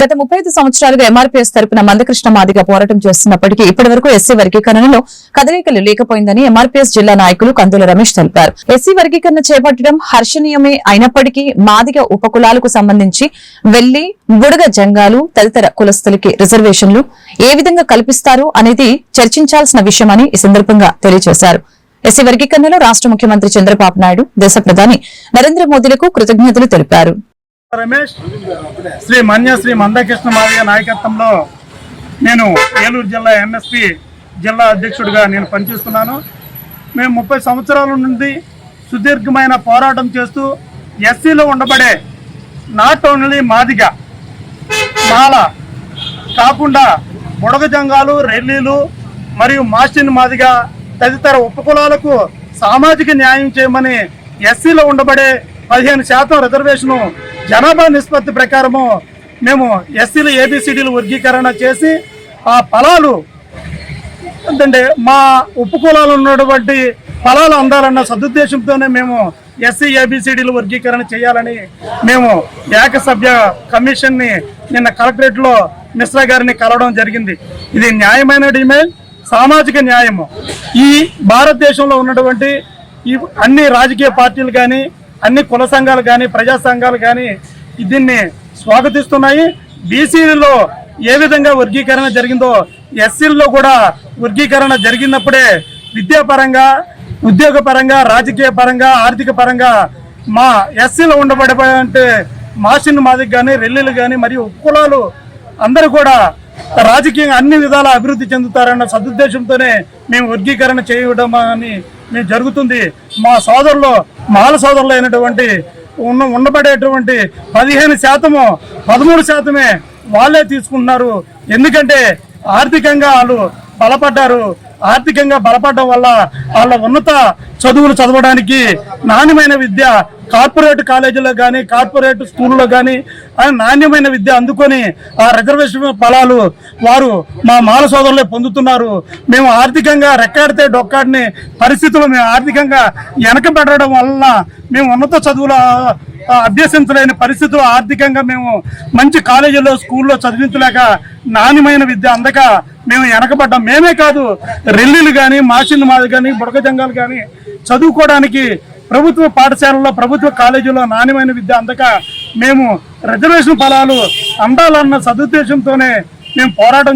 గత 35 సంవత్సరాలుగా ఎంఆర్పీఎస్ తరపున మందకృష్ణ మాదిగ పోరాటం చేస్తున్నప్పటికీ ఇప్పటివరకు ఎస్సీ వర్గీకరణలో కదలికలు లేకపోయిందని ఎంఆర్పీఎస్ జిల్లా నాయకులు కందుల రమేష్ తెలిపారు. ఎస్సీ వర్గీకరణ చేపట్టడం హర్షణీయమే అయినప్పటికీ మాదిగ ఉపకులాలకు సంబంధించి వెల్లి, బుడగ జంగాలు తదితర కులస్తులకి రిజర్వేషన్లు ఏ విధంగా కల్పిస్తారు అనేది చర్చించాల్సిన విషయమని ఈ సందర్భంగా తెలియజేశారు. ఎస్సీ వర్గీకరణలో రాష్ట్ర ముఖ్యమంత్రి చంద్రబాబు నాయుడు, దేశ ప్రధాని నరేంద్ర మోదీలకు కృతజ్ఞతలు తెలిపారు. రమేష్ శ్రీ మందకృష్ణ మాదిగ నాయకత్వంలో నేను ఏలూరు జిల్లా ఎంఎస్పీ జిల్లా అధ్యక్షుడిగా నేను పనిచేస్తున్నాను. మేము 30 సంవత్సరాల నుండి సుదీర్ఘమైన పోరాటం చేస్తూ ఎస్సీలో ఉండబడే నాట్ ఓన్లీ మాదిగ, మాల కాకుండా బుడగ జంగాలు, రెల్లీలు మరియు మాస్టిన్ మాదిగ తదితర ఉపకులాలకు సామాజిక న్యాయం చేయమని ఎస్సీలో ఉండబడే 15% రిజర్వేషను జనాభా నిష్పత్తి ప్రకారము మేము ఎస్సీలు ఏబిసిడీలు వర్గీకరణ చేసి ఆ ఫలాలు అంటే మా ఉపకులాలు ఉన్నటువంటి ఫలాలు అందాలన్న సదుద్దేశంతోనే మేము ఎస్సీ ఏబిసిడీలు వర్గీకరణ చేయాలని మేము ఏకసభ్య కమిషన్ని నిన్న కలెక్టరేట్లో మిశ్రా గారిని కలవడం జరిగింది. ఇది న్యాయమైన డిమాండ్, సామాజిక న్యాయము. ఈ భారతదేశంలో ఉన్నటువంటి ఈ అన్ని రాజకీయ పార్టీలు కానీ, అన్ని కుల సంఘాలు కానీ, ప్రజా సంఘాలు కానీ దీన్ని స్వాగతిస్తున్నాయి. బీసీలో ఏ విధంగా వర్గీకరణ జరిగిందో ఎస్సీల్లో కూడా వర్గీకరణ జరిగినప్పుడే విద్యాపరంగా, ఉద్యోగపరంగా, రాజకీయ పరంగా, ఆర్థిక పరంగా మా ఎస్సీలో ఉండబడే మాసిన్ మాదిగ కానీ, రెల్లీలు కానీ మరియు కులాలు అందరూ కూడా రాజకీయంగా అన్ని విధాల అభివృద్ధి చెందుతారన్న సదుద్దేశంతోనే మేము వర్గీకరణ చేయడం అని మేము జరుగుతుంది. మా సోదరులు, మాల సోదరులు అయినటువంటి ఉండబడేటువంటి 15%, 13% వాళ్ళే తీసుకుంటున్నారు. ఎందుకంటే ఆర్థికంగా వాళ్ళు బలపడ్డారు. ఆర్థికంగా బలపడడం వల్ల వాళ్ళ ఉన్నత చదువులు చదవడానికి నాణ్యమైన విద్య కార్పొరేట్ కాలేజీలో కానీ, కార్పొరేట్ స్కూల్లో కానీ నాణ్యమైన విద్య అందుకొని ఆ రిజర్వేషన్ ఫలాలు వారు మా మాల సోదరులే పొందుతున్నారు. మేము ఆర్థికంగా రెక్కాడితే డొక్కాడిని పరిస్థితులు మేము ఆర్థికంగా వెనకబడడం వలన మేము ఉన్నత చదువులు అభ్యసించలేని పరిస్థితులు, ఆర్థికంగా మేము మంచి కాలేజీలో, స్కూల్లో చదివించలేక నాణ్యమైన విద్య అందక మేము వెనకబడ్డాం. మేమే కాదు, రెల్లీలు కానీ, మాసిన్లు మాది కానీ, బుడగ జంగాలు కానీ చదువుకోవడానికి ప్రభుత్వ పాఠశాలలో, ప్రభుత్వ కాలేజీలో నాణ్యమైన విద్య అందక మేము రిజర్వేషన్ ఫలాలు అందాలన్న సదుద్దేశంతోనే మేము పోరాటం